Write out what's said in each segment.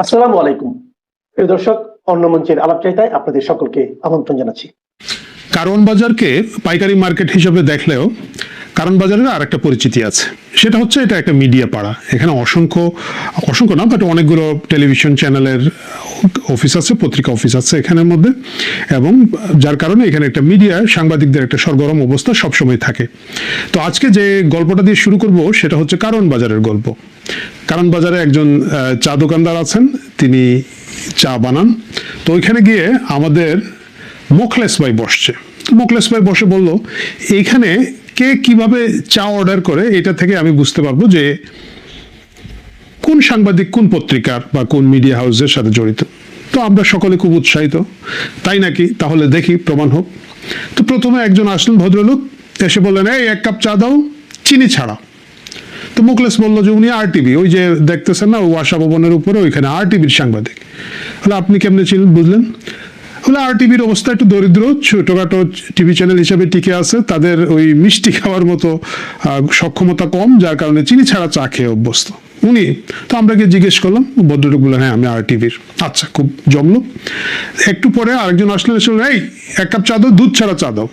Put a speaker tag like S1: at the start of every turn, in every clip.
S1: আসসালামু আলাইকুম প্রিয় দর্শক, অন্য মঞ্চের আলাপচারিতায় আপনাদের সকলকে আমন্ত্রণ জানাচ্ছি।
S2: কারওয়ান বাজারকে পাইকারি মার্কেট হিসেবে দেখলেও কারওয়ান বাজারের আর একটা পরিচিতি আছে, সেটা হচ্ছে এটা একটা মিডিয়া পাড়া। এখানে অসংখ্য না বাট অনেকগুলো টেলিভিশন চ্যানেলের অফিস আছে, পত্রিকা অফিস আছে এখানের মধ্যে, এবং যার কারণে এখানে একটা মিডিয়া সাংবাদিকদের একটা সরগরম অবস্থা সবসময় থাকে। তো আজকে যে গল্পটা দিয়ে শুরু করব সেটা হচ্ছে কারওয়ান বাজারের গল্প। কারওয়ান বাজারে একজন চা দোকানদার আছেন, তিনি চা বানান। তো ওইখানে গিয়ে আমাদের মোখলেস ভাই বসছে। মোখলেস ভাই বসে বলল, এইখানে কে কিভাবে চা অর্ডার করে এটা থেকে আমি বুঝতে পারবো যে কোন সাংবাদিক কোন পত্রিকার বা কোন মিডিয়া হাউসের সাথে জড়িত। তো আমরা সকলে খুব উৎসাহিত, তাই নাকি, তাহলে দেখি প্রমাণ হোক। তো প্রথমে একজন আসলেন ভদ্রলোক, এসে বললেন, এই এক কাপ চা দাও, চিনি ছাড়া। তো মুখলেস বললো যে উনি আরটিভি, ওই যে দেখতেছেন না ওয়াসা ভবনের উপরে, ওইখানে আরটিভির সাংবাদিক। বলে আপনি কেমনে ছিলেন বুঝলেন? বলে আরটিভির অবস্থা একটু দরিদ্র, ছোটখাটো টিভি চ্যানেল হিসেবে টিকে আছে, তাদের ওই মিষ্টি খাওয়ার মতো সক্ষমতা কম, যার কারণে চিনি ছাড়া চা খেয়ে অভ্যস্ত উনি। তো আমরা গিয়ে জিজ্ঞেস করলাম, ভদ্রলোক বললেন হ্যাঁ আমি আরটিভির। আচ্ছা, খুব জমলো। একটু পরে আরেকজন আসলেন, এই এক কাপ চা দাও, দুধ ছাড়া চা দাও।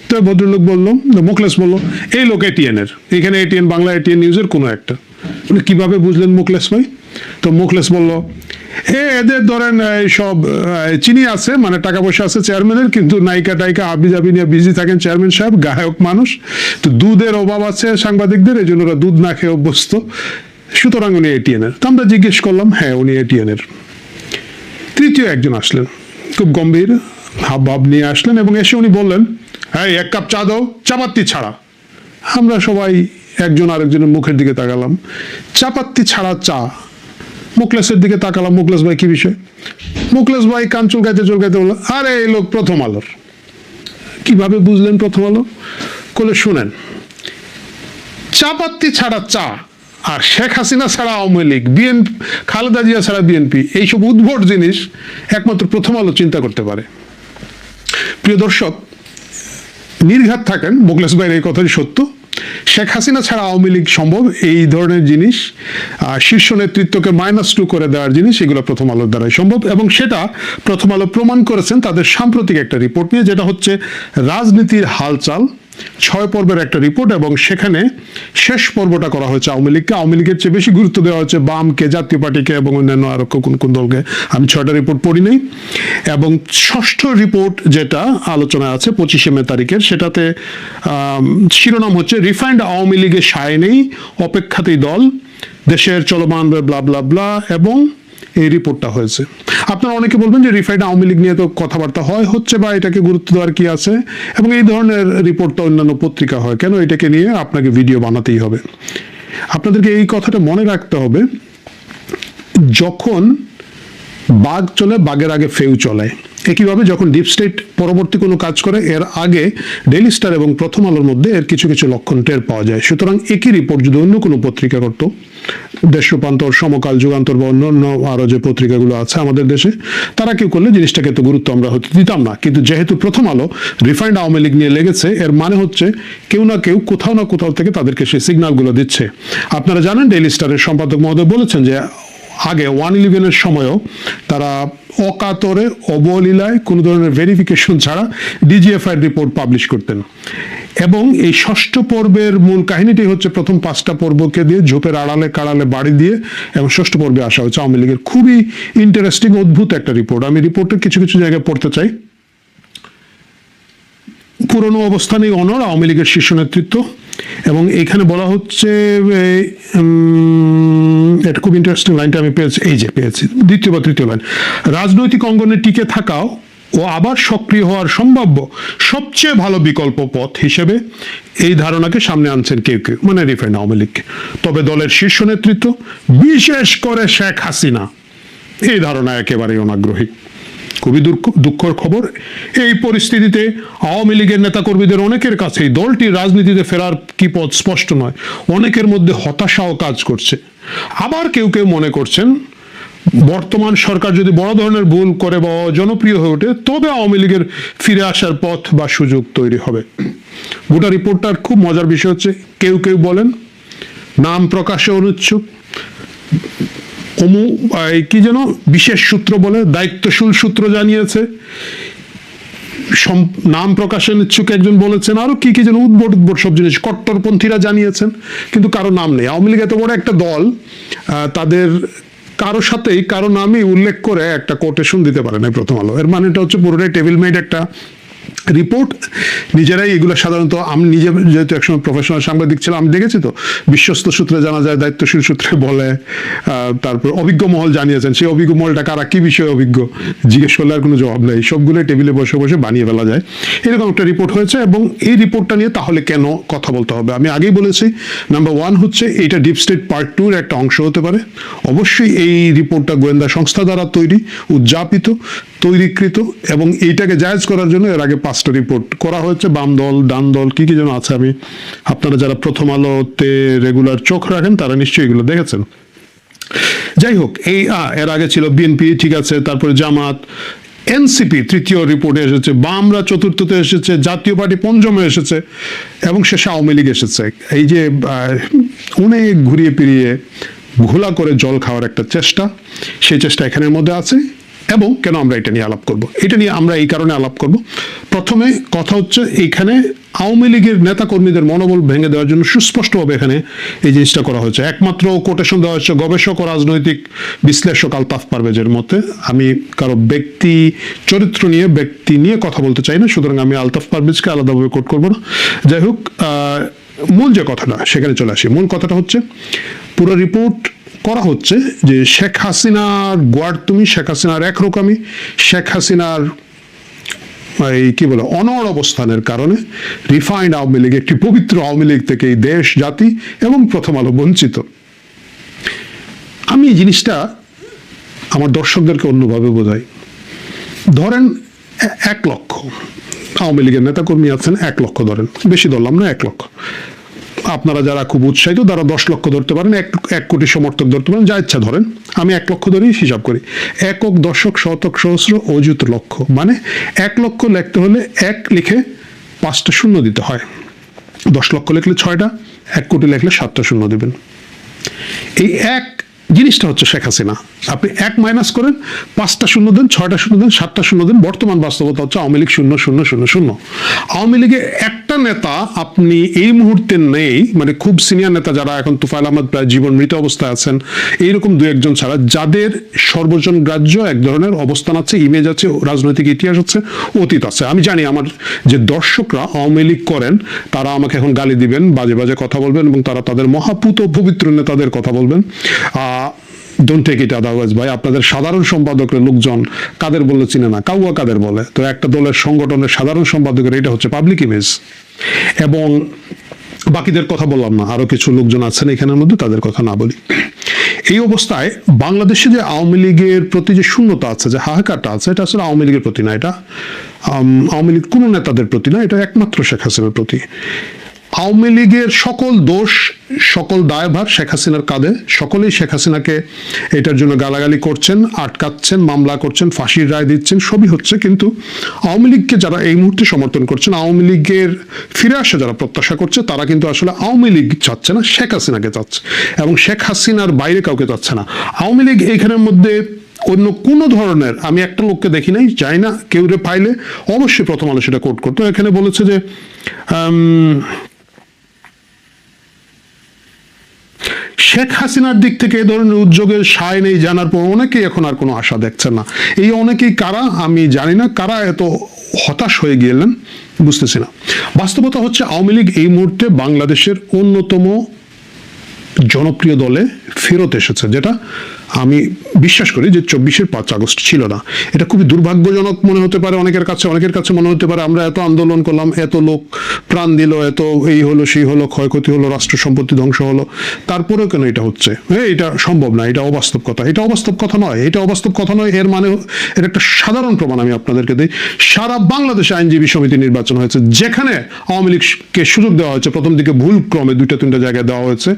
S2: তো ভদ্রলোক বললো, মুখলেস বললো, এই লোক এটিএন এর, এখানে এটিএন বাংলা, এটিএন নিউজের কোনো একটা। কিভাবে বুঝলেন মুখলেস ভাই? তো মুখলেস বললো, এদের ধরেন সব চিনি আছে, মানে টাকা পয়সা আছে চেয়ারম্যানের, কিন্তু নায়িকা টাইকা আবি জাবি নিয়ে বিজি থাকেন চেয়ারম্যান সাহেব, গায়ক মানুষ। তো দুধের অভাব আছে সাংবাদিকদের, এই জন্য ওরা দুধ না খেয়ে অভ্যস্ত, সুতরাং উনি এটিএন এর। তো আমরা জিজ্ঞেস করলাম, হ্যাঁ উনি এটিএন এর। তৃতীয় একজন আসলেন, খুব গম্ভীর হাব ভাব নিয়ে আসলেন, এবং এসে উনি বললেন, হ্যাঁ এক কাপ চা দাও, চাপাত্তি ছাড়া। আমরা সবাই একজন আরেকজনের মুখের দিকে তাকালাম, চাপাত্তি ছাড়া চা। মুখলেসের দিকে তাকালাম, মুখলেস ভাই কি বিষয়? মুখলেস ভাই কান চুলকাইতে বলল, আরে এই লোক প্রথম আলোর। কিভাবে বুঝলেন প্রথম আলো? বলে শুনেন, চাপাত্তি ছাড়া চা আর শেখ হাসিনা ছাড়া আওয়ামী লীগ, বিএনপি খালেদা জিয়া ছাড়া বিএনপি, এইসব উদ্ভট জিনিস একমাত্র প্রথম আলো চিন্তা করতে পারে। প্রিয় দর্শক, নির্ঘাত থাকেন, মুখলেস ভাইয়ের এই কথাই সত্য। শেখ হাসিনা ছাড়া আওয়ামী লীগ সম্ভব, এই ধরনের জিনিস শীর্ষ নেতৃত্বকে -2 করে দেওয়ার জিনিস, এগুলো প্রথম আলোর দ্বারাই সম্ভব, এবং সেটা প্রথম আলো প্রমাণ করেছেন তাদের সাম্প্রতিক একটা রিপোর্ট নিয়ে, যেটা হচ্ছে রাজনীতির হালচাল 6 পর্বের একটা রিপোর্ট। এবং সেখানে শেষ পর্বটা করা হয়েছে আওয়ামী লীগকে, আওয়ামী লীগের চেয়ে বেশি গুরুত্ব দেওয়া হচ্ছে বামকে, জাতীয় পার্টিকে এবং অন্যান্য আরো কোন দলকে। আমি 6টা রিপোর্ট পড়ি নাই। এবং 6ষ্ঠ রিপোর্ট যেটা আলোচনায় আছে 25শে মে তারিখের, সেটাতে শিরোনাম হচ্ছে রিফাইন্ড আওয়ামী লীগের সায় নেই, অপেক্ষাতেই দল, দেশের চলমান ব্লা ব্লা ব্লা, এবং এই রিপোর্টটা হয়েছে। আপনারা অনেকে বলবেন যে রিফাইন্ড আওয়ামী লীগ নিয়ে তো কথাবার্তা হচ্ছে, বা এটাকে গুরুত্ব দেওয়ার কি আছে, এবং এই ধরনের রিপোর্ট তো অন্যান্য পত্রিকা হয়, কেন এটাকে নিয়ে আপনাকে ভিডিও বানাতেই হবে? আপনাদেরকে এই কথাটা মনে রাখতে হবে, যখন বাঘ চলে বাঘের আগে ফেউ চলে। একইভাবে যখন ডিপ স্টেট পরবর্তী কোনো কাজ করে, এর আগে ডেইলি স্টার এবং প্রথম আলোর মধ্যে এর কিছু কিছু লক্ষণ টের পাওয়া যায়। সুতরাং একই রিপোর্ট যদি অন্য কোনো পত্রিকা করত, দেশ রূপান্তর, সমকাল, যুগান্তর বা অন্যান্য আরো যে পত্রিকাগুলো আছে আমাদের দেশে, তারা কেউ করলে জিনিসটাকে এত গুরুত্ব আমরা হতে দিতাম না। কিন্তু যেহেতু প্রথম আলো রিফাইন্ড আওয়ামী লীগ নিয়ে লেগেছে, এর মানে হচ্ছে কেউ না কেউ কোথাও না কোথাও থেকে তাদেরকে সেই সিগন্যালগুলো দিচ্ছে। আপনারা জানেন, ডেইলি স্টারের সম্পাদক মহোদয় বলেছেন যে আগে 111-এর সময়ও তারা অকাতরে অবলীলায় কোনো ধরনের ভেরিফিকেশন ছাড়া ডিজিএফআই রিপোর্ট পাবলিশ করতেন। এবং এই 6ষ্ঠ পর্বের মূল কাহিনীটি হচ্ছে প্রথম 5টা পর্বকে দিয়ে ঝোপের আড়ালে কাড়ালে বাড়ি দিয়ে, এবং 6ষ্ঠ পর্বে আসা হচ্ছে আওয়ামী লীগের। খুবই ইন্টারেস্টিং, অদ্ভুত একটা রিপোর্ট। আমি রিপোর্টের কিছু কিছু জায়গায় পড়তে চাই। পুরনো অবস্থানেই অনড় আওয়ামী লীগের শীর্ষ নেতৃত্ব, এবং এইখানে বলা হচ্ছে, এটা খুব ইন্টারেস্টিং লাইনটা আমি পেয়েছি, এই যে পেয়েছি, 2য় বা 3য় লাইন, রাজনৈতিক অঙ্গনে টিকে থাকাও ও আবার সক্রিয় হওয়ার সম্ভাব্য সবচেয়ে ভালো বিকল্প পথ হিসেবে এই ধারণাকে সামনে আনছেন কেউ কেউ, মানে রিফাইন্ড আওয়ামী লীগ। তবে দলের শীর্ষ নেতৃত্ব, বিশেষ করে শেখ হাসিনা, এই ধারণা একেবারেই অনাগ্রহী। খুবই দুঃখের খবর। এই পরিস্থিতিতে আওয়ামী লীগের নেতাকর্মীদের অনেকের কাছেই দলটির রাজনীতিতে ফেরার কি পথ স্পষ্ট নয়। অনেকের মধ্যে হতাশাও কাজ করছে। আবার কেউ কেউ মনে করছেন, বর্তমান সরকার যদি বড় ধরনের ভুল করে বা জনপ্রিয় হয়ে ওঠে, তবে আওয়ামী লীগের ফিরে আসার পথ বা সুযোগ তৈরি হবে। গোটা রিপোর্টটার খুব মজার বিষয় হচ্ছে, কেউ কেউ বলেন, নাম প্রকাশে অনুচ্ছুক, কি যেন বিশেষ সূত্র বলে, দায়িত্বশীল সূত্র জানিয়েছে, নাম প্রকাশের ইচ্ছুক একজন বলেছেন, আরো কি কি যেন উদ্ভট উদ্ভট সব জিনিস কট্টরপন্থীরা জানিয়েছেন, কিন্তু কারো নাম নেই। আওয়ামী লীগ এত বড় একটা দল, তাদের কারো সাথেই কারো নামই উল্লেখ করে একটা কোটেশন দিতে পারে না প্রথম আলো। এর মানেটা হচ্ছে পুরোটাই টেবিল মেড একটা রিপোর্ট। নিজেরাই এগুলো সাধারণত, আমি নিজে যেহেতু একসময় প্রফেশনাল সাংবাদিক ছিলাম, আমি দেখেছি তো, বিশ্বস্ত সূত্রে জানা যায়, দায়িত্বশীল সূত্রে বলে, তারপর অভিজ্ঞ মহল জানিয়েছেন, সেই অভিজ্ঞ মহলটা কারা, কি বিষয়ে অভিজ্ঞ, জিজ্ঞেস করলে আর কোনো জবাব নেই, সবগুলো টেবিলে বসে বসে বানিয়ে ফেলা যায়। এরকম একটা রিপোর্ট হয়েছে, এবং এই রিপোর্টটা নিয়ে তাহলে কেন কথা বলতে হবে? আমি আগেই বলেছি, নাম্বার 1 হচ্ছে এইটা ডিপ স্টেট পার্ট 2 এর একটা অংশ হতে পারে। অবশ্যই এই রিপোর্টটা গোয়েন্দা সংস্থা দ্বারা তৈরি, উদযাপিত, তৈরিকৃত, এবং এইটাকে জায়েজ করার জন্য এর আগে 5টা রিপোর্ট করা হয়েছে। বাম দল, ডান দল, কি কি যেন আছে, আমি, আপনারা যারা প্রথম আলোতে রেগুলার চোখ রাখেন তারা নিশ্চয়ই এগুলো দেখেছেন। যাই হোক, এই এর আগে ছিল বিএনপি, ঠিক আছে, তারপরে জামাত, এনসিপি তৃতীয় রিপোর্টে এসেছে, বামরা চতুর্থতে এসেছে, জাতীয় পার্টি পঞ্চমে এসেছে, এবং শেষে আওয়ামী লীগ এসেছে। এই যে অনেক ঘুরিয়ে ফিরিয়ে ঘোলা করে জল খাওয়ার একটা চেষ্টা, সেই চেষ্টা এখানের মধ্যে আছে। এবং কেন আমরা এটা নিয়ে আলাপ করব? এটা নিয়ে আমরা এই কারণে আলাপ করব, প্রথমে কথা হচ্ছে এইখানে আওয়ামী লীগের নেতাকর্মীদের মনোবল ভেঙে দেওয়ার জন্য সুস্পষ্টভাবে এখানে এই জিনিসটা করা হয়েছে। একমাত্র কোটেশন দেওয়া হচ্ছে গবেষক ও রাজনৈতিক বিশ্লেষক আলতাফ পারভেজের মতে। আমি কারো ব্যক্তি চরিত্র নিয়ে, ব্যক্তি নিয়ে কথা বলতে চাই না, সুতরাং আমি আলতাফ পারভেজকে আলাদাভাবে কোট করবো না। যাই হোক, মূল যে কথাটা সেখানে চলে আসি। মূল কথাটা হচ্ছে, পুরো রিপোর্ট করা হচ্ছে যে শেখ হাসিনার গোয়ার্তুমি, শেখ হাসিনার একরকমি, শেখ হাসিনার এই কি বলে অনড় অবস্থানের কারণে রিফাইন্ড আওয়ামী লীগ, একটি পবিত্র আওয়ামী লীগ থেকে এই দেশ, জাতি এবং প্রথম আলো বঞ্চিত। আমি এই জিনিসটা আমার দর্শকদেরকে অন্যভাবে বোঝাই। ধরেন 1 লক্ষ আওয়ামী লীগের নেতাকর্মী আছেন, 1 লক্ষ ধরেন, বেশি ধরলাম না, 1 লক্ষ। আপনারা যারা খুব উৎসাহিত তারা 10 লক্ষ ধরতে পারেন, 1 কোটি সমর্থক ধরতে পারেন, যা ইচ্ছা ধরেন। আমি 1 লক্ষ ধরেই হিসাব করি। একক, দশক, শতক, সহস্র, অযুত লক্ষ, মানে 1 লক্ষ লিখতে হলে 1 লিখে 5টা শূন্য দিতে হয়। 10 লক্ষ লিখলে 6টা, 1 কোটি লিখলে 7টা শূন্য দিবেন। এই এক জিনিসটা হচ্ছে শেখ হাসিনা। আপনি 1 মাইনাস করেন, 5টা শূন্য দেন, 6টা শূন্য দেন, 7টা শূন্য দেন। বর্তমান বাস্তবতা হচ্ছে আওয়ামী লীগ 0 0 0 0। আওয়ামী লীগের একটা নেতা আপনি এই মুহূর্তে নেই, মানে খুব সিনিয়র নেতা যারা এখন, তুফাইল আহমদ প্রায় জীবন মৃত অবস্থায় আছেন, এইরকম 2-1 জন ছাড়া, যাদের সর্বজন গ্রাহ্য এক ধরনের অবস্থান আছে, ইমেজ আছে, রাজনৈতিক ইতিহাস আছে, অতীত আছে। আমি জানি আমার যে দর্শকরা আওয়ামী লীগ করেন তারা আমাকে এখন গালি দিবেন, বাজে বাজে কথা বলবেন, এবং তারা তাদের মহাপুত পবিত্র নেতাদের কথা বলবেন। ডোন্ট টেক ইট আদারওয়াইজ ভাই। আপনাদের সাধারণ সম্পাদকের লোকজন কাদের বলে চিনে না, কাউয়া কাদের বলে। তো একটা দলের সংগঠনের সাধারণ সম্পাদকের এটা হচ্ছে পাবলিক ইমেজ। এবং বাকিদের কথা বললাম না, আরো কিছু লোকজন আছেন এখানের মধ্যে, তাদের কথা না বলি। এই অবস্থায় বাংলাদেশে যে আওয়ামী লীগের প্রতি যে শূন্যতা আছে, যে হাহাকারটা আছে, এটা আসলে আওয়ামী লীগের প্রতি না, এটা আওয়ামী লীগ কোনো নেতাদের প্রতি না, এটা একমাত্র শেখ হাসিনার প্রতি। আওয়ামী লীগের সকল দোষ, সকল দায়ভার শেখ হাসিনার কাঁধে। সকলেই শেখ হাসিনাকে এটার জন্য গালাগালি করছেন, আটকাচ্ছেন, মামলা করছেন, ফাঁসির রায় দিচ্ছেন, সবই হচ্ছে। কিন্তু আওয়ামী লীগকে যারা এই মুহূর্তে সমর্থন করছেন, আওয়ামী লীগের ফিরে আসা যারা প্রত্যাশা করছে, তারা কিন্তু আসলে আওয়ামী লীগ চাচ্ছে না, শেখ হাসিনাকে চাচ্ছে, এবং শেখ হাসিনার বাইরে কাউকে চাচ্ছে না। আওয়ামী লীগ এইখানের মধ্যে অন্য কোনো ধরনের, আমি একটা লোককে দেখি নাই, চাই না কেউ রে পাইলে অবশ্যই প্রথম আলো সেটা কোট করতো। এখানে বলেছে যে শেখ হাসিনার দিক থেকে এই ধরনের উদ্যোগের সায় নেই জানার পর অনেকেই এখন আর কোনো আশা দেখছেন না। এই অনেকেই কারা আমি জানি না, কারা এত হতাশ হয়ে গেলেন বুঝতেছি না। বাস্তবতা হচ্ছে আওয়ামী লীগ এই মুহূর্তে বাংলাদেশের অন্যতম জনপ্রিয় দলে ফেরত এসেছে, যেটা আমি বিশ্বাস করি যে 24-এর 5 আগস্ট ছিল না। এটা খুবই দুর্ভাগ্যজনক মনে হতে পারে অনেকের কাছে মনে হতে পারে আমরা এত আন্দোলন করলাম, এত লোক প্রাণ দিল, এত এই হলো সেই হলো, ক্ষয়ক্ষতি হলো, রাষ্ট্র সম্পত্তি ধ্বংস হলো, তারপরেও কেন এটা হচ্ছে? এটা সম্ভব না, এটা অবাস্তব কথা। এটা অবাস্তব কথা নয়, এটা অবাস্তব কথা নয়। এর মানে, এর একটা সাধারণ প্রমাণ আমি আপনাদেরকে দিই। সারা বাংলাদেশে আইনজীবী সমিতি নির্বাচন হয়েছে, যেখানে আওয়ামী লীগকে সুযোগ দেওয়া হয়েছে, প্রথম দিকে ভুল ক্রমে 2-3টা জায়গায় দেওয়া হয়েছে,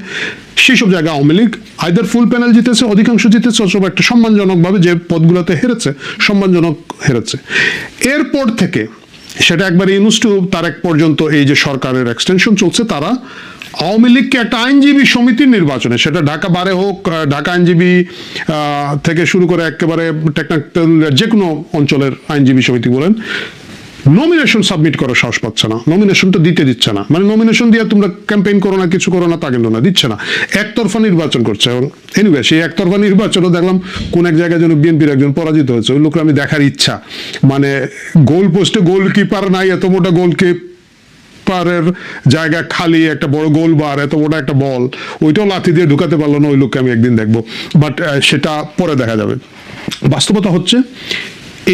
S2: সেই সব জায়গায় আওয়ামী লীগ আইদার ফুল প্যানেল জিতেছে, অধিকাংশ জিতেছে, অথবা একটা সম্মানজনকভাবে যে পদগুলোতে হেরেছে, সম্মানজনক হেরেছে। এরপর থেকে সেটা একবার ইউনুস টু তারেক পর্যন্ত এই যে সরকারের এক্সটেনশন চলছে, তারা আওয়ামী লীগকে একটা আইনজীবী সমিতির নির্বাচনে, সেটা ঢাকা বারে হোক, ঢাকা আইনজীবী থেকে শুরু করে একেবারে টেকনাফ যে কোনো অঞ্চলের আইনজীবী সমিতি বলেন, নমিনেশন সাবমিট করার সাহস পাচ্ছে না, নমিনেশনটা দিতে দিচ্ছে না। মানে নমিনেশন দিয়ে তোমরা ক্যাম্পেইন করো না, কিছু করো না, তা কিন্তু না, দিচ্ছে না, একতরফা নির্বাচন করছে। এবং এনিওয়ে সেই একতরফা নির্বাচনও দেখলাম কোন এক জায়গায় যেন বিএনপির একজন পরাজিত হয়েছে, ওই লোকটা আমি দেখার ইচ্ছা। মানে গোল পোস্টে গোলকিপার নাই, এত মোটা গোলকিপারের জায়গা খালি, একটা বড় গোল বার, এত বড় একটা বল, ওইটাও লাথি দিয়ে ঢুকাতে পারলো না, ওই লোককে আমি একদিন দেখবো, বাট সেটা পরে দেখা যাবে। বাস্তবতা হচ্ছে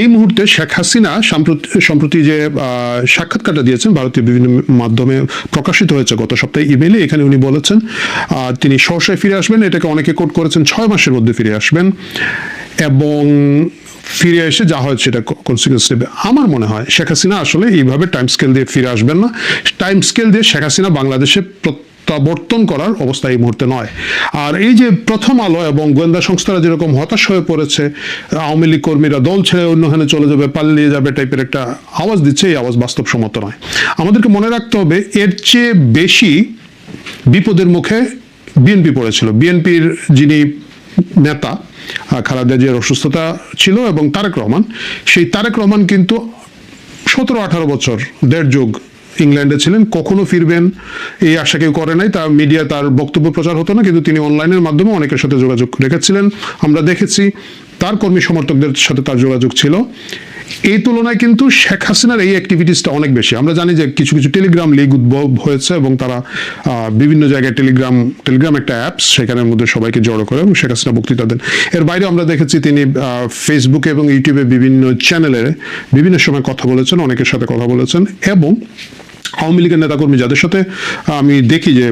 S2: এই মুহূর্তে শেখ হাসিনা সম্প্রতি যে সাক্ষাৎকারটা দিয়েছেন ভারতীয় বিভিন্ন মাধ্যমে প্রকাশিত হয়েছে গত সপ্তাহে ইমেইলে, এখানে উনি বলেছেন তিনি সহসায় ফিরে আসবেন, এটাকে অনেকে কোট করেছেন 6 মাসের মধ্যে ফিরে আসবেন, এবং ফিরে এসে যা হয় সেটা কনসিকুয়েন্স নেবে। আমার মনে হয় শেখ হাসিনা আসলে এইভাবে টাইম স্কেল দিয়ে ফিরে আসবেন না। টাইম স্কেল দিয়ে শেখ হাসিনা বাংলাদেশে প্রত্যাবর্তন করার অবস্থা এই মুহূর্তে নয়। আর এই যে প্রথম আলো এবং গোয়েন্দা সংস্থারা যেরকম হতাশ হয়ে পড়েছে, আওয়ামী লীগ কর্মীরা দল ছেড়ে অন্যখানে চলে যাবে, পালিয়ে যাবে টাইপের একটা আওয়াজ দিচ্ছে, এই আওয়াজ বাস্তবসম্মত নয়। আমাদেরকে মনে রাখতে হবে এর চেয়ে বেশি বিপদের মুখে বিএনপি পড়েছিল। বিএনপির যিনি নেতা খালেদা জিয়ার অসুস্থতা ছিল এবং তারেক রহমান, সেই তারেক রহমান কিন্তু 17-18 বছর, 1.5 যুগ ইংল্যান্ডে ছিলেন, কখনো ফিরবেন এই আশা কেউ করে নাই। তার মিডিয়া তার বক্তব্য প্রচার হতো না, কিন্তু তিনি অনলাইনের মাধ্যমে অনেকের সাথে যোগাযোগ রেখেছিলেন, আমরা দেখেছি, তার কর্মী সমর্থকদের সাথে তার যোগাযোগ ছিল। এই তুলনায় কিন্তু শেখ হাসিনার এই অ্যাক্টিভিটিসটা অনেক বেশি। আমরা জানি যে কিছু কিছু টেলিগ্রাম লিগ উদ্ভব হয়েছে এবং তারা বিভিন্ন জায়গায় টেলিগ্রাম একটা অ্যাপস, সেখানের মধ্যে সবাইকে জড়ো করে এবং শেখ হাসিনা বক্তৃতা দেন। এর বাইরে আমরা দেখেছি তিনি ফেসবুকে এবং ইউটিউবে বিভিন্ন চ্যানেলে বিভিন্ন সময় কথা বলেছেন, অনেকের সাথে কথা বলেছেন, এবং আওয়ামী লীগের নেতাকর্মী যাদের সাথে আমি দেখি যে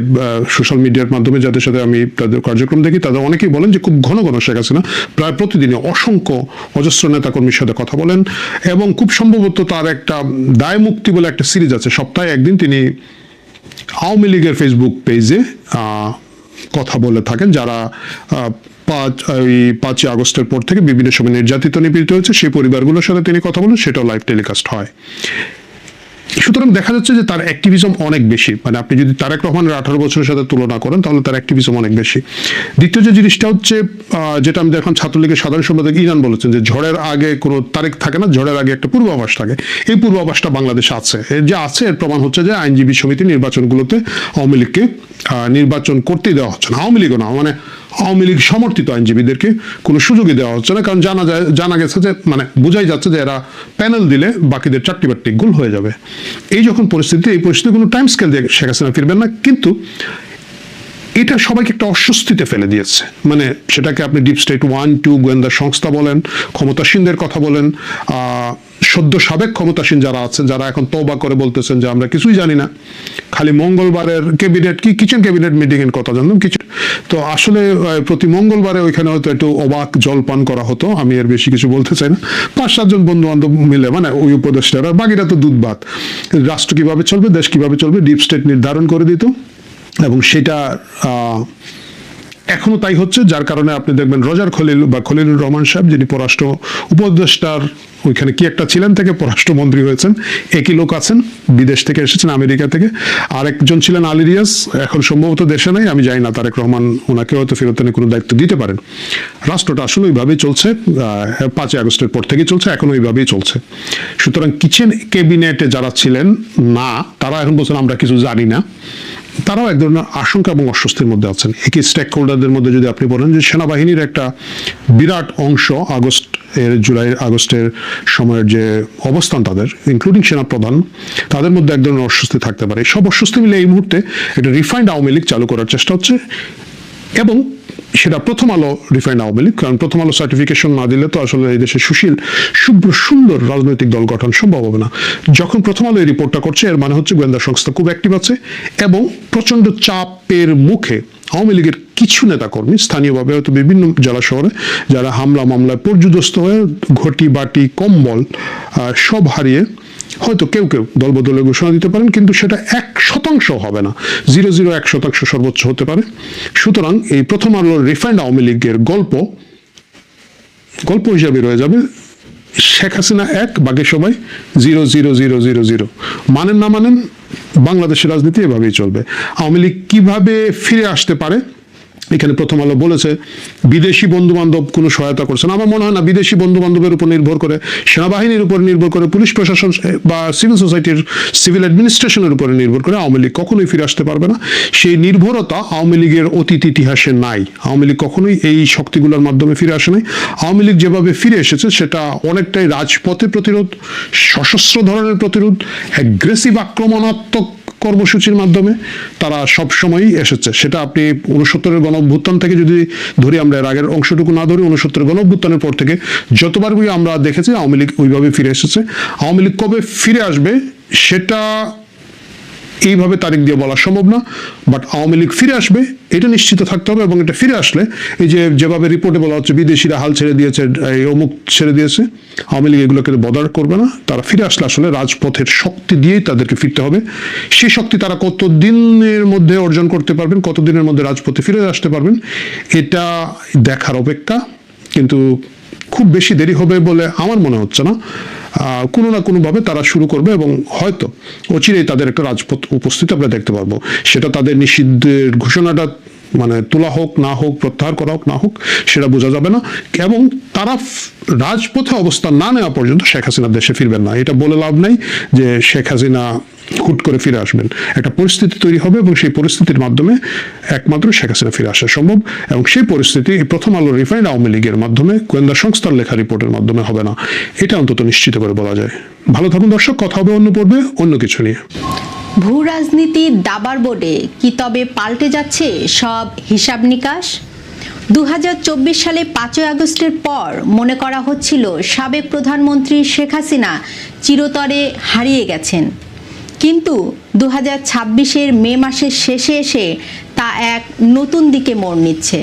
S2: সোশ্যাল মিডিয়ার মাধ্যমে যাদের সাথে আমি তাদের কার্যক্রম দেখি, তাদের অনেকেই বলেন যে খুব ঘন ঘন শেখ হাসিনা প্রায় প্রতিদিনই অসংখ্য অজস্র নেতাকর্মীর সাথে কথা বলেন, এবং খুব সম্ভবত তার একটা দায় মুক্তি বলে একটা সিরিজ আছে, সপ্তাহে একদিন তিনি আওয়ামী লীগের ফেসবুক পেজে কথা বলে থাকেন, যারা 5ই আগস্টের পর থেকে বিভিন্ন সময় নির্যাতিত নিপীড়িত হয়েছে, সেই পরিবারগুলোর সাথে তিনি কথা বলেন, সেটাও লাইভ টেলিকাস্ট হয়। সুতরাং দেখা যাচ্ছে যে তার অ্যাক্টিভিজম অনেক বেশি। মানে আপনি যদি তারেক রহমানের 18 বছরের সাথে তুলনা করেন তাহলে তার অ্যাক্টিভিজম অনেক বেশি। দ্বিতীয় যে জিনিসটা হচ্ছে, যেটা আমি দেখলাম ছাত্রলীগের সাধারণ সম্পাদক ইরান বলেছেন যে ঝড়ের আগে কোনো তারিখ থাকে না, ঝড়ের আগে একটা পূর্বাভাস থাকে। এই পূর্বাভাসটা বাংলাদেশে আছে, এর যে আছে এর প্রমাণ হচ্ছে যে আইনজীবী সমিতি নির্বাচনগুলোতে আওয়ামী লীগকে নির্বাচন করতেই দেওয়া হচ্ছে না। আওয়ামী লীগও না, মানে আওয়ামী লীগ সমর্থিত আইনজীবীদেরকে কোনো সুযোগই দেওয়া হচ্ছে না, কারণ জানা গেছে যে মানে বোঝাই যাচ্ছে যে এরা প্যানেল দিলে বাকিদের চারটি গোল হয়ে যাবে। এই যখন পরিস্থিতি, এই পরিস্থিতি কোনো টাইম স্কেল দিয়ে শেখ হাসিনা ফিরবেন না, কিন্তু এটা সবাইকে একটা অস্বস্তিতে ফেলে দিয়েছে। মানে সেটাকে আপনি ডিপ স্টেট 1-2 গোয়েন্দা সংস্থা বলেন, ক্ষমতাসীনদের কথা বলেন, সদ্য সাবেক ক্ষমতাসীন যারা আছেন, যারা এখন তওবা করে বলতেছেন যে আমরা কিছুই জানি না, খালি মঙ্গলবারের কিচেন ক্যাবিনেট মিটিং এর কথা জানলাম কিছু। তো আসলে প্রতি মঙ্গলবারে ওইখানে হয়তো একটু অবাক জলপান করা হতো, আমি এর বেশি কিছু বলতে চাই না, 5-7 জন বন্ধু বান্ধব মিলে, মানে ওই উপদেষ্টারা, বাকিরা তো দুধ ভাত, রাষ্ট্র কিভাবে চলবে, দেশ কিভাবে চলবে ডিপ স্টেট নির্ধারণ করে দিত, এবং সেটা এখনো তাই হচ্ছে। যার কারণে আপনি দেখবেন রজার খলিল বা খলিলুর রহমান সাহেব, যিনি পররাষ্ট্র উপদেষ্টার ওইখানে কি একটা ছিলেন থেকে পররাষ্ট্রমন্ত্রী হয়েছেন, একই লোক আছেন, বিদেশ থেকে এসেছেন, আমেরিকা থেকে। আরেকজন ছিলেন আলী রিয়াজ, এখন সম্ভবত দেশে নাই, আমি জানি না, তারেক রহমান ওনাকে হয়তো ফেরত এনে কোনো দায়িত্ব দিতে পারেন। রাষ্ট্রটা আসলে ওইভাবেই চলছে, 5ই আগস্টের পর থেকেই চলছে, এখন ওইভাবেই চলছে। সুতরাং কিচেন ক্যাবিনেটে যারা ছিলেন না, তারা এখন বলছেন আমরা কিছু জানি না, তারাও এক ধরনের আশঙ্কা এবং অস্বস্তির মধ্যে আছেন। একই স্টেক হোল্ডারদের মধ্যে যদি আপনি বলেন যে সেনাবাহিনীর একটা বিরাট অংশ আগস্টের সময়ের যে অবস্থান তাদের, ইনক্লুডিং সেনাপ্রধান, তাদের মধ্যে এক ধরনের অস্বস্তি থাকতে পারে। সব অস্বস্তি মিলে এই মুহূর্তে একটা রিফাইন্ড আওয়ামী লীগ চালু করার চেষ্টা হচ্ছে, এবং সেটা প্রথম আলো রিফাইন্ড আওয়ামী লীগ, কারণ প্রথম আলো সার্টিফিকেশন না দিলে তো আসলে এই দেশে সুশীল শুভ্র সুন্দর রাজনৈতিক দল গঠন সম্ভব হবে না। যখন প্রথম আলো এই রিপোর্টটা করছে, এর মানে হচ্ছে গোয়েন্দা সংস্থা খুব অ্যাক্টিভ আছে, এবং প্রচন্ড চাপের মুখে আওয়ামী লীগের কিছু নেতাকর্মী স্থানীয়ভাবে হয়তো বিভিন্ন জেলা শহরে যারা হামলা মামলায় পর্যুদস্ত হয়ে ঘটি বাটি কম্বল সব হারিয়ে হয়তো কেউ দলবদলে ঘোষণা দিতে পারেন, কিন্তু সেটা 1% হবে না, 0.01% সর্বোচ্চ হতে পারে। সুতরাং এই প্রথম আলোর রিফাইন্ড আওয়ামী লীগের গল্প হিসাবে রয়ে যাবে শেখ হাসিনা 1, বাকি সবাই 0.0000। মানেন না মানেন, বাংলাদেশের রাজনীতি এভাবেই চলবে। আওয়ামী লীগ কিভাবে ফিরে আসতে পারে, এখানে প্রথম আলো বলেছে বিদেশি বন্ধু বান্ধব কোনো সহায়তা করছে না। আমার মনে হয় না বিদেশি বন্ধু বান্ধবের উপর নির্ভর করে, সেনাবাহিনীর উপর নির্ভর করে, পুলিশ প্রশাসন বা সিভিল সোসাইটির সিভিল অ্যাডমিনিস্ট্রেশনের উপরে নির্ভর করে আওয়ামী লীগ কখনোই ফিরে আসতে পারবে না। সেই নির্ভরতা আওয়ামী লীগের অতীত ইতিহাসে নাই। আওয়ামী লীগ কখনোই এই শক্তিগুলোর মাধ্যমে ফিরে আসে নাই। আওয়ামী লীগ যেভাবে ফিরে এসেছে সেটা অনেকটাই রাজপথে প্রতিরোধ, সশস্ত্র ধরনের প্রতিরোধ, অ্যাগ্রেসিভ আক্রমণাত্মক কর্মসূচির মাধ্যমে তারা সব সময়ই এসেছে। সেটা আপনি 69-এর গণঅভ্যুত্থান থেকে যদি ধরি, আমরা এর আগের অংশটুকু না ধরি, 69-এর গণঅভ্যুত্থানের পর থেকে যতবারই আমরা দেখেছি আওয়ামী লীগ ওইভাবে ফিরে এসেছে। আওয়ামী লীগ কবে ফিরে আসবে সেটা এইভাবে তারিখ দিয়ে বলা সম্ভব না, বাট আওয়ামী লীগ ফিরে আসবে এটা নিশ্চিত থাকতে হবে। এবং এটা ফিরে আসলে এই যেভাবে রিপোর্টে বলা হচ্ছে বিদেশিরা হাল ছেড়ে দিয়েছে, এই অমুক ছেড়ে দিয়েছে, আওয়ামী লীগ এগুলোকে বদার করবে না। তারা ফিরে আসলে আসলে রাজপথের শক্তি দিয়েই তাদেরকে ফিরতে হবে। সেই শক্তি তারা কতদিনের মধ্যে অর্জন করতে পারবেন, কতদিনের মধ্যে রাজপথে ফিরে আসতে পারবেন, এটা দেখার অপেক্ষা। কিন্তু খুব বেশি দেরি হবে বলে আমার মনে হচ্ছে না। কোনো না কোনোভাবে তারা শুরু করবে এবং হয়তো অচিরেই তাদের একটা রাজপথ উপস্থিতি আমরা দেখতে পারবো। সেটা তাদের নিষিদ্ধের ঘোষণাটা মানে তোলা হোক না হোক, প্রত্যাহার করা হোক না হোক, সেটা বোঝা যাবে না। এবং তারা রাজপথে অবস্থান না নেওয়া পর্যন্ত শেখ হাসিনা দেশে ফিরবেন না। এটা বলে লাভ নাই যে শেখ হাসিনা হুট করে ফিরে আসবেন। একটা পরিস্থিতি তৈরি হবে এবং সেই পরিস্থিতির মাধ্যমে একমাত্র শেখ হাসিনা ফিরে আসা সম্ভব। এবং সেই পরিস্থিতি প্রথম আলো রিফাইন্ড আওয়ামী লীগের মাধ্যমে, গোয়েন্দা সংস্থার লেখা রিপোর্টের মাধ্যমে হবে না, এটা অন্তত নিশ্চিত করে বলা যায়। ভালো থাকুন দর্শক, কথা হবে অন্য পর্বে অন্য কিছু নিয়ে।
S3: ভূ রাজনীতির দাবার বোর্ডে কি তবে পাল্টে যাচ্ছে সব হিসাব নিকাশ? 2024 সালে 5 আগস্টের পর মনে করা হচ্ছিল সাবেক প্রধানমন্ত্রী শেখ হাসিনা চিরতরে হারিয়ে গেছেন, কিন্তু 2026-এর মে মাসের শেষে এসে তা এক নতুন দিকে মোড় নিচ্ছে।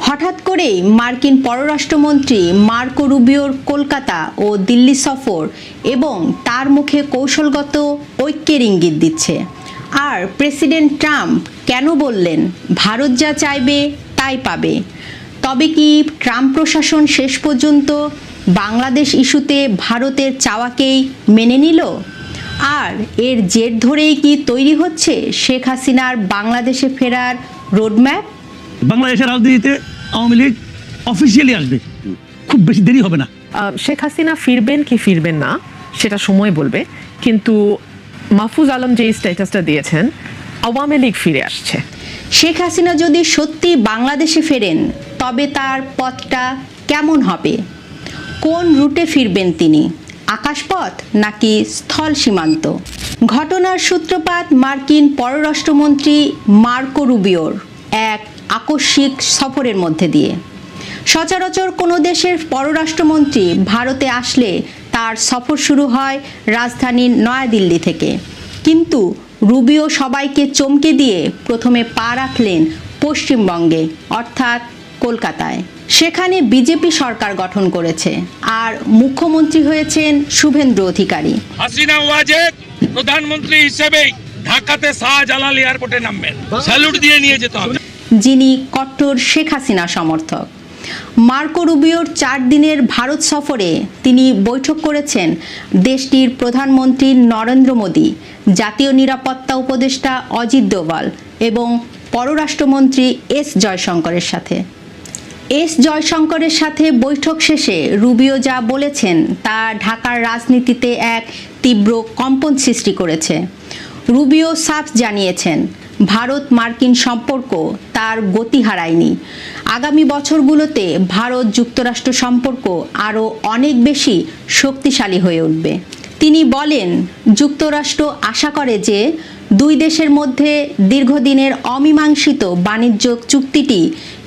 S3: হঠাৎ করেই মার্কিন পররাষ্ট্রমন্ত্রী মার্কো রুবিওর কলকাতা ও দিল্লি সফর এবং তার মুখে কৌশলগত ঐক্যের ইঙ্গিত দিচ্ছে। আর প্রেসিডেন্ট ট্রাম্প কেন বললেন ভারত যা চাইবে তাই পাবে? তবে কি ট্রাম্প প্রশাসন শেষ পর্যন্ত বাংলাদেশ ইস্যুতে ভারতের চাওয়াকেই মেনে নিল? আর এর জের ধরেই কি তৈরি হচ্ছে শেখ হাসিনার বাংলাদেশে ফেরার রোডম্যাপ?
S4: বাংলাদেশের রাজনীতিতে আওয়ামী লীগ অফিসিয়ালি আসবে, খুব বেশি দেরি হবে না।
S5: শেখ হাসিনা ফিরবেন কি ফিরবেন না সেটা সময় বলবে, কিন্তু মাহফুজ আলম যে স্ট্যাটাসটা দিয়েছেন আওয়ামী লীগ ফিরে আসছে।
S3: শেখ হাসিনা যদি সত্যি বাংলাদেশে ফেরেন তবে তার পথটা কেমন হবে? কোন রুটে ফিরবেন তিনি? আকাশপথ নাকি স্থল সীমান্ত? ঘটনার সূত্রপাত মার্কিন পররাষ্ট্রমন্ত্রী মার্কো রুবিওর এক আকস্মিক সফরের মধ্যে দিয়ে। সচরাচর কোনো দেশের পররাষ্ট্রমন্ত্রী ভারতে আসলে তার সফর শুরু হয় রাজধানীর নয়াদিল্লি থেকে, কিন্তু রুবিও সবাইকে চমকে দিয়ে প্রথমে পা রাখলেন পশ্চিমবঙ্গে, অর্থাৎ কলকাতায়। সেখানে বিজেপি সরকার গঠন করেছে আর মুখ্যমন্ত্রী হয়েছেন শুভেন্দু অধিকারী।
S6: হাসিনা ওয়াজেদ প্রধানমন্ত্রী হিসেবে ঢাকাতে শাহজালাল এয়ারপোর্টে নামবেন, স্যালুট দিয়ে নিয়ে যেতে হবে।
S3: যিনি কট্টর শেখ হাসিনা সমর্থক। মার্কো রুবিওর 4 দিনের ভারত সফরে তিনি বৈঠক করেছেন দেশটির প্রধানমন্ত্রী নরেন্দ্র মোদী, জাতীয় নিরাপত্তা উপদেষ্টা অজিত দোভাল এবং পররাষ্ট্রমন্ত্রী এস জয়শঙ্করের সাথে। এস জয়শঙ্করের সাথে বৈঠক শেষে রুবিও যা বলেছেন তা ঢাকার রাজনীতিতে এক তীব্র কম্পন সৃষ্টি করেছে। রুবিও সাফ জানিয়েছেন ভারত মার্কিন সম্পর্ক তার গতি হারায়নি। আগামী বছরগুলোতে ভারত যুক্তরাষ্ট্র সম্পর্ক আরও অনেক বেশি শক্তিশালী হয়ে উঠবে। তিনি বলেন যুক্তরাষ্ট্র আশা করে যে 2 দেশের মধ্যে দীর্ঘদিনের অমীমাংসিত বাণিজ্য চুক্তিটি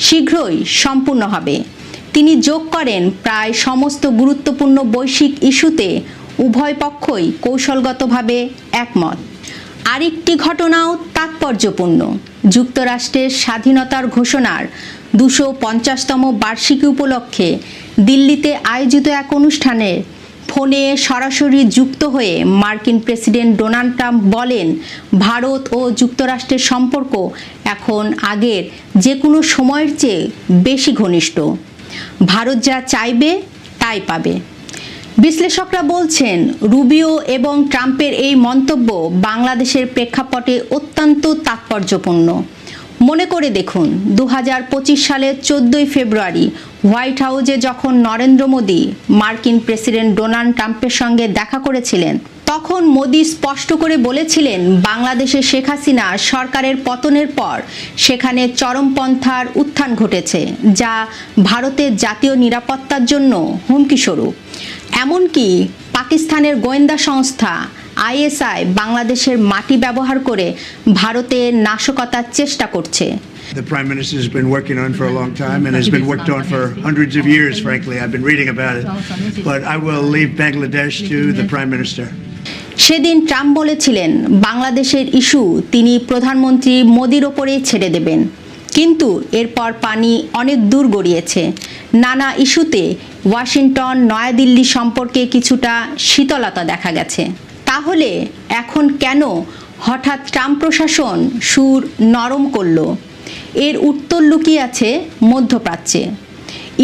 S3: শীঘ্রই সম্পূর্ণ হবে। তিনি যোগ করেন প্রায় সমস্ত গুরুত্বপূর্ণ বৈশ্বিক ইস্যুতে উভয় পক্ষই কৌশলগতভাবে একমত। আরেকটি ঘটনাও তাৎপর্যপূর্ণ। যুক্তরাষ্ট্রের স্বাধীনতার ঘোষণার 250তম বার্ষিকী উপলক্ষে দিল্লিতে আয়োজিত এক অনুষ্ঠানে ফোনে সরাসরি যুক্ত হয়ে মার্কিন প্রেসিডেন্ট ডোনাল্ড ট্রাম্প বলেন ভারত ও যুক্তরাষ্ট্রের সম্পর্ক এখন আগের যে কোনো সময়ের চেয়ে বেশি ঘনিষ্ঠ। ভারত যা চাইবে তাই পাবে। বিশ্লেষকরা বলছেন রুবিও এবং ট্রাম্পের এই মন্তব্য বাংলাদেশের প্রেক্ষাপটে অত্যন্ত তাৎপর্যপূর্ণ। মনে করে দেখুন 2025 সালের 14 ফেব্রুয়ারি হোয়াইট হাউসে যখন নরেন্দ্র মোদী মার্কিন প্রেসিডেন্ট ডোনাল্ড ট্রাম্পের সঙ্গে দেখা করেছিলেন, তখন মোদী স্পষ্ট করে বলেছিলেন বাংলাদেশে শেখ হাসিনা সরকারের পতনের পর সেখানে চরমপন্থার উত্থান ঘটেছে, যা ভারতের জাতীয় নিরাপত্তার জন্য হুমকিস্বরূপ। এমনকি পাকিস্তানের গোয়েন্দা সংস্থা ISI বাংলাদেশের মাটি ব্যবহার করে ভারতের নাশকতার চেষ্টা করছে।
S7: The Prime Minister has been working on for a long time and has been worked on for hundreds of years, frankly. I've been reading about it. But I will leave Bangladesh to the Prime Minister.
S3: সেদিন Trump বলেছিলেন বাংলাদেশের issue তিনি প্রধানমন্ত্রী মোদির ওপরেই ছেড়ে দেবেন, কিন্তু এরপর পানি অনেক দূর গড়িয়েছে। নানা ইস্যুতে ওয়াশিংটন নয়াদিল্লি সম্পর্কে কিছুটা শীতলতা দেখা গেছে। তাহলে এখন কেন হঠাৎ ট্রাম্প প্রশাসন সুর নরম করল? এর উত্তর লুকিয়ে আছে মধ্যপ্রাচ্যে।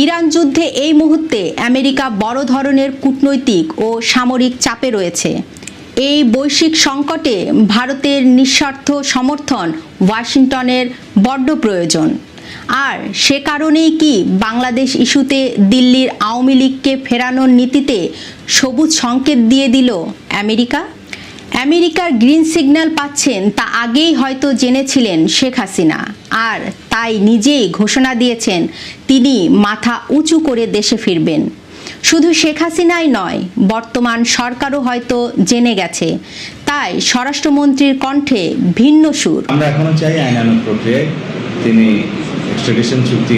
S3: ইরান যুদ্ধে এই মুহূর্তে আমেরিকা বড় ধরনের কূটনৈতিক ও সামরিক চাপে রয়েছে। এই বৈশ্বিক সংকটে ভারতের নিঃস্বার্থ সমর্থন ওয়াশিংটনের বড্ড প্রয়োজন। আর সে কারণেই কি বাংলাদেশ ইস্যুতে দিল্লির আওয়ামী লীগকে ফেরানোর নীতিতে সবুজ সংকেত দিয়ে দিল আমেরিকা? আমেরিকার গ্রিন সিগন্যাল পাচ্ছেন তা আগেই হয়তো জেনেছিলেন শেখ হাসিনা, আর তাই নিজেই ঘোষণা দিয়েছেন তিনি মাথা উঁচু করে দেশে ফিরবেন। শুধু শেখ হাসিনাই নয়, বর্তমান সরকারও হয়তো জেনে গেছে। তাই স্বরাষ্ট্রমন্ত্রীর কণ্ঠে ভিন্ন সুর।
S8: আমরা এখনো চাই আইনানুগ প্রক্রিয়ায় তিনি এক্সট্রাডিশন চুক্তি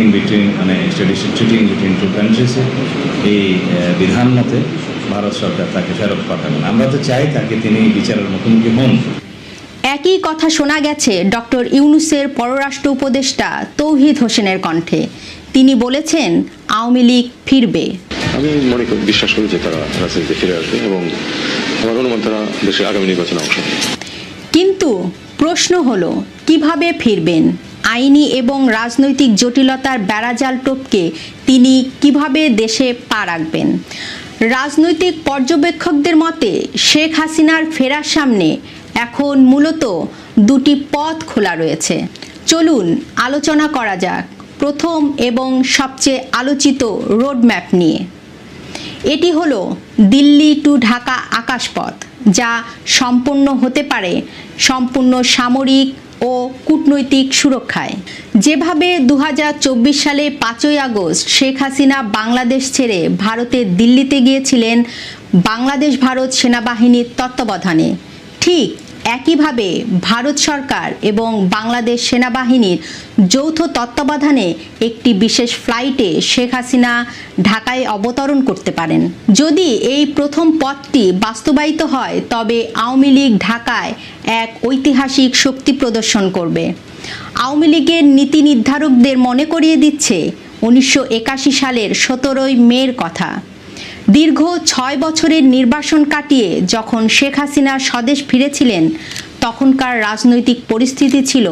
S8: এক্সট্রাডিশন চুক্তি বিটুইন টু কান্ট্রিজ এই বিধান মতে ভারত সরকার তাকে ফেরত পাঠাবেন। আমরা তো চাই তাকে তিনি বিচারের মুখোমুখি হন।
S3: একই কথা শোনা গেছে ডক্টর ইউনূসের পররাষ্ট্র উপদেষ্টা তৌহিদ হোসেনের কণ্ঠে। তিনি বলেছেন আওয়ামী লীগ ফিরবে।
S9: আমি বিশ্বাস করি যে তারা রাজনীতিতে ফিরে আসবে এবং আমার অনুমান তারা দেশের আগামী নির্বাচনে অংশ নেবে।
S3: কিন্তু প্রশ্ন হলো কিভাবে ফিরবেন? আইনি এবং রাজনৈতিক জটিলতার বেড়াজাল টপকে তিনি কিভাবে দেশে পা রাখবেন? রাজনৈতিক পর্যবেক্ষকদের মতে শেখ হাসিনার ফেরার সামনে এখন মূলত দুটি পথ খোলা রয়েছে। চলুন আলোচনা করা যাক প্রথম এবং সবচেয়ে আলোচিত রোডম্যাপ নিয়ে। এটি হলো দিল্লি টু ঢাকা আকাশপথ, যা সম্পন্ন হতে পারে সম্পূর্ণ সামরিক ও কূটনৈতিক সুরক্ষায়। যেভাবে 2024 সালে 5ই আগস্ট শেখ হাসিনা বাংলাদেশ ছেড়ে ভারতের দিল্লিতে গিয়েছিলেন বাংলাদেশ ভারত সেনাবাহিনীর তত্ত্বাবধানে, ঠিক একইভাবে ভারত সরকার এবং বাংলাদেশ সেনাবাহিনীর যৌথ তত্ত্বাবধানে একটি বিশেষ ফ্লাইটে শেখ হাসিনা ঢাকায় অবতরণ করতে পারেন। যদি এই প্রথম পথটি বাস্তবায়িত হয় তবে আওয়ামী লীগ ঢাকায় এক ঐতিহাসিক শক্তি প্রদর্শন করবে। আওয়ামী লীগের নীতি নির্ধারকদের মনে করিয়ে দিচ্ছে 1981 সালের 17ই মের কথা। দীর্ঘ 6 বছরের নির্বাসন কাটিয়ে যখন শেখ হাসিনা স্বদেশ ফিরেছিলেন, তখনকার রাজনৈতিক পরিস্থিতি ছিল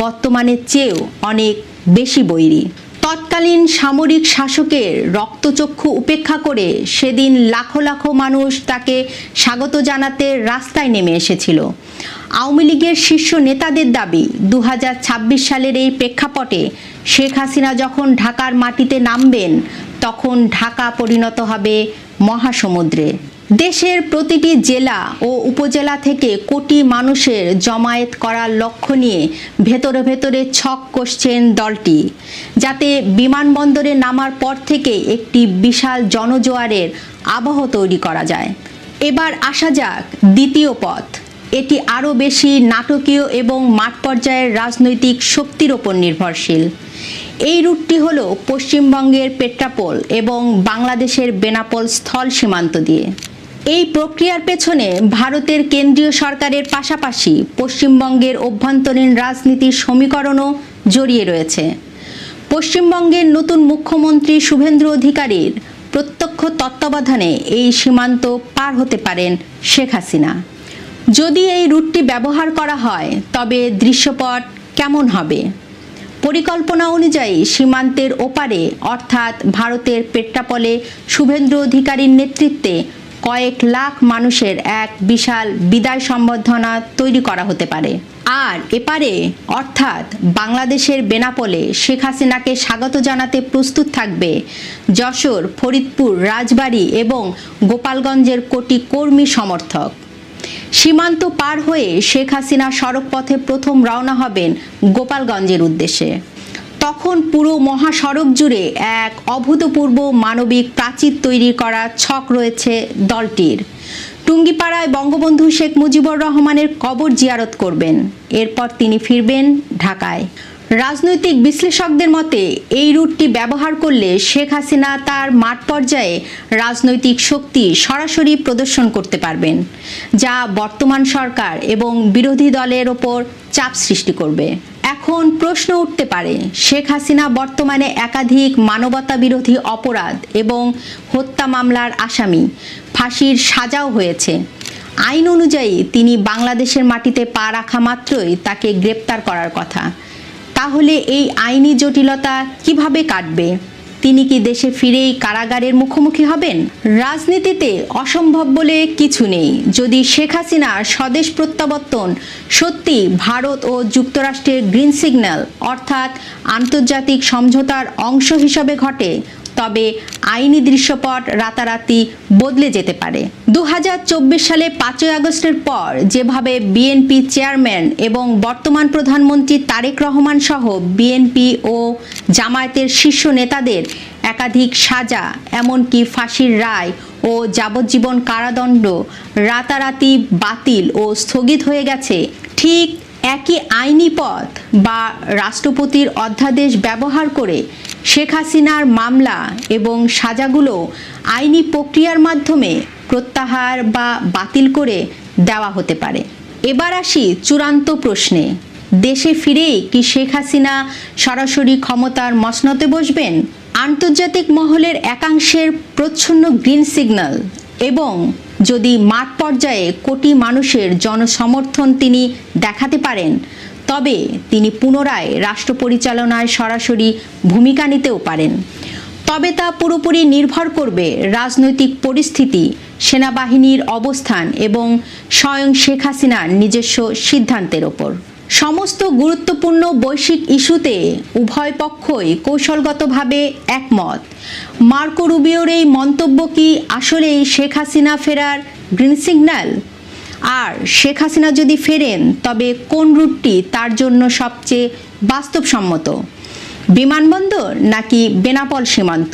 S3: বর্তমানের চেয়েও অনেক বেশি বৈরী। তৎকালীন সামরিক শাসকের রক্তচক্ষু উপেক্ষা করে সেদিন লাখো লাখো মানুষ তাকে স্বাগত জানাতে রাস্তায় নেমে এসেছিল। আওয়ামী লীগের শীর্ষ নেতাদের দাবি 2026 সালের এই প্রেক্ষাপটে শেখ হাসিনা যখন ঢাকার মাটিতে নামবেন তখন ঢাকা পরিণত হবে মহাসমুদ্রে। দেশের প্রতিটি জেলা ও উপজেলা থেকে কোটি মানুষের জমায়েত করার লক্ষ্য নিয়ে ভেতরে ভেতরে ছক কষছেন দলটি, যাতে বিমানবন্দরে নামার পর থেকে একটি বিশাল জনজোয়ারের আবহ তৈরি করা যায়। এবার আসা যাক দ্বিতীয় পথ। এটি আরও বেশি নাটকীয় এবং মাঠ পর্যায়ের রাজনৈতিক শক্তির ওপর নির্ভরশীল। এই রুটটি হলো পশ্চিমবঙ্গের পেট্রাপোল এবং বাংলাদেশের বেনাপোল স্থল সীমান্ত দিয়ে। এই প্রক্রিয়ার পেছনে ভারতের কেন্দ্রীয় সরকারের পাশাপাশি পশ্চিমবঙ্গের অভ্যন্তরীণ রাজনীতির সমীকরণও জড়িয়ে রয়েছে। পশ্চিমবঙ্গের নতুন মুখ্যমন্ত্রী শুভেন্দু অধিকারীর প্রত্যক্ষ তত্ত্বাবধানে এই সীমান্ত পার হতে পারেন শেখ হাসিনা। যদি এই রুটটি ব্যবহার করা হয় তবে দৃশ্যপট কেমন হবে? পরিকল্পনা অনুযায়ী সীমান্তের ওপারে অর্থাৎ ভারতের পেট্রাপলে শুভেন্দু অধিকারীর নেতৃত্বে কয়েক লাখ মানুষের এক বিশাল বিদায় সম্বর্ধনা তৈরি করা হতে পারে। আর এপারে অর্থাৎ বাংলাদেশের বেনাপোলে শেখ হাসিনাকে স্বাগত জানাতে প্রস্তুত থাকবে যশোর, ফরিদপুর, রাজবাড়ী এবং গোপালগঞ্জের কোটি কর্মী সমর্থক। সীমান্ত পার হয়ে শেখ হাসিনা সড়কপথে প্রথম রওনা হবেন গোপালগঞ্জের উদ্দেশ্যে। তখন পুরো মহাসড়ক জুড়ে এক অভূতপূর্ব মানবিক প্রাচীর তৈরি করা ছক রয়েছে দলটির। টুঙ্গিপাড়ায় বঙ্গবন্ধু শেখ মুজিবুর রহমানের কবর জিয়ারত করবেন, এরপর তিনি ফিরবেন ঢাকায়। রাজনৈতিক বিশ্লেষকদের মতে এই রুটটি ব্যবহার করলে শেখ হাসিনা তার মাঠ পর্যায়ে রাজনৈতিক শক্তি সরাসরি প্রদর্শন করতে পারবেন, যা বর্তমান সরকার এবং বিরোধী দলের ওপর চাপ সৃষ্টি করবে। এখন প্রশ্ন উঠতে পারে, শেখ হাসিনা বর্তমানে একাধিক মানবতা বিরোধী অপরাধ এবং হত্যা মামলার আসামি, ফাঁসির সাজাও হয়েছে। আইন অনুযায়ী তিনি বাংলাদেশের মাটিতে পা রাখা মাত্রই তাকে গ্রেপ্তার করার কথা। তাহলে এই আইনি জটিলতা কিভাবে কাটবে? তিনি কি দেশে ফিরেই কারাগারের মুখোমুখি হবেন? রাজনীতিতে অসম্ভব বলে কিছু নেই। যদি শেখ হাসিনার স্বদেশ প্রত্যাবর্তন সত্যি ভারত ও যুক্তরাষ্ট্রের গ্রিন সিগন্যাল অর্থাৎ আন্তর্জাতিক সমঝোতার অংশ হিসাবে ঘটে, তবে আইনি দৃশ্যপট রাতারাতি বদলে যেতে পারে। 2024 সালে 5ই আগস্টের পর যেভাবে বিএনপি চেয়ারম্যান এবং বর্তমান প্রধানমন্ত্রী তারেক রহমান সহ বিএনপি ও জামায়াতের শীর্ষ নেতাদের একাধিক সাজা, এমনকি ফাঁসির রায় ও যাবজ্জীবন কারাদণ্ড রাতারাতি বাতিল ও স্থগিত হয়ে গেছে, ঠিক একই আইনি পথ বা রাষ্ট্রপতির অধ্যাদেশ ব্যবহার করে শেখ হাসিনার মামলা এবং সাজাগুলো আইনি প্রক্রিয়ার মাধ্যমে প্রত্যাহার বা বাতিল করে দেওয়া হতে পারে। এবার আসি চূড়ান্ত প্রশ্নে, দেশে ফিরেই কি শেখ হাসিনা সরাসরি ক্ষমতার মসনদে বসবেন? আন্তর্জাতিক মহলের একাংশের প্রচ্ছন্ন গ্রিন সিগন্যাল এবং যদি মাঠ পর্যায়ে কোটি মানুষের জনসমর্থন তিনি দেখাতে পারেন, তবে তিনি পুনরায় রাষ্ট্র পরিচালনায় সরাসরি ভূমিকা নিতেও পারেন। তবে তা পুরোপুরি নির্ভর করবে রাজনৈতিক পরিস্থিতি, সেনাবাহিনীর অবস্থান এবং স্বয়ং শেখ হাসিনার নিজস্ব সিদ্ধান্তের ওপর। সমস্ত গুরুত্বপূর্ণ বৈশ্বিক ইস্যুতে উভয় পক্ষই কৌশলগতভাবে একমত। মার্কো রুবিওর এই মন্তব্য কি আসলেই শেখ হাসিনা ফেরার গ্রিন সিগন্যাল? আর শেখ হাসিনা যদি ফেরেন, তবে কোন রুটটি তার জন্য সবচেয়ে বাস্তবসম্মত? বিমানবন্দর নাকি বেনাপোল সীমান্ত?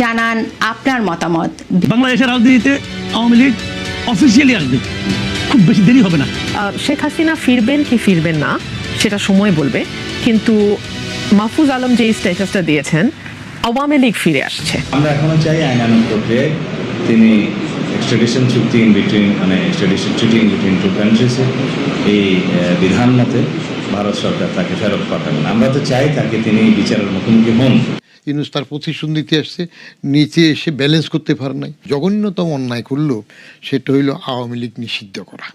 S3: জানান আপনার মতামত।
S4: বাংলাদেশের রাজনীতিতে আওয়ামী লীগ অফিসিয়ালি আসবে, খুব বেশি দেরি হবে না।
S5: শেখ হাসিনা ফিরবেন কি ফিরবেন না সেটা সময় বলবে, কিন্তু মাহফুজ আলম যে স্ট্যাটাসটা দিয়েছেন, আওয়ামী লীগ ফিরে আসছে।
S8: আমরা এখনো চাই আইনানুগ প্রক্রিয়ায় তিনি এক্সট্রাডিশন চুক্তি in between extradition treaty in between two কান্ট্রিজে এই বিধান মতে ভারত সরকার তাকে ফেরত পাঠাবেন। আমরা তো চাই তাকে তিনি বিচারের মুখোমুখি হন।
S10: ইউনূস তার প্রতিশ্রুতি আসছে, নিচে এসে ব্যালেন্স করতে পারে নাই। জঘন্যতম অন্যায় করলো সেটা হইল আওয়ামী লীগ নিষিদ্ধ করা।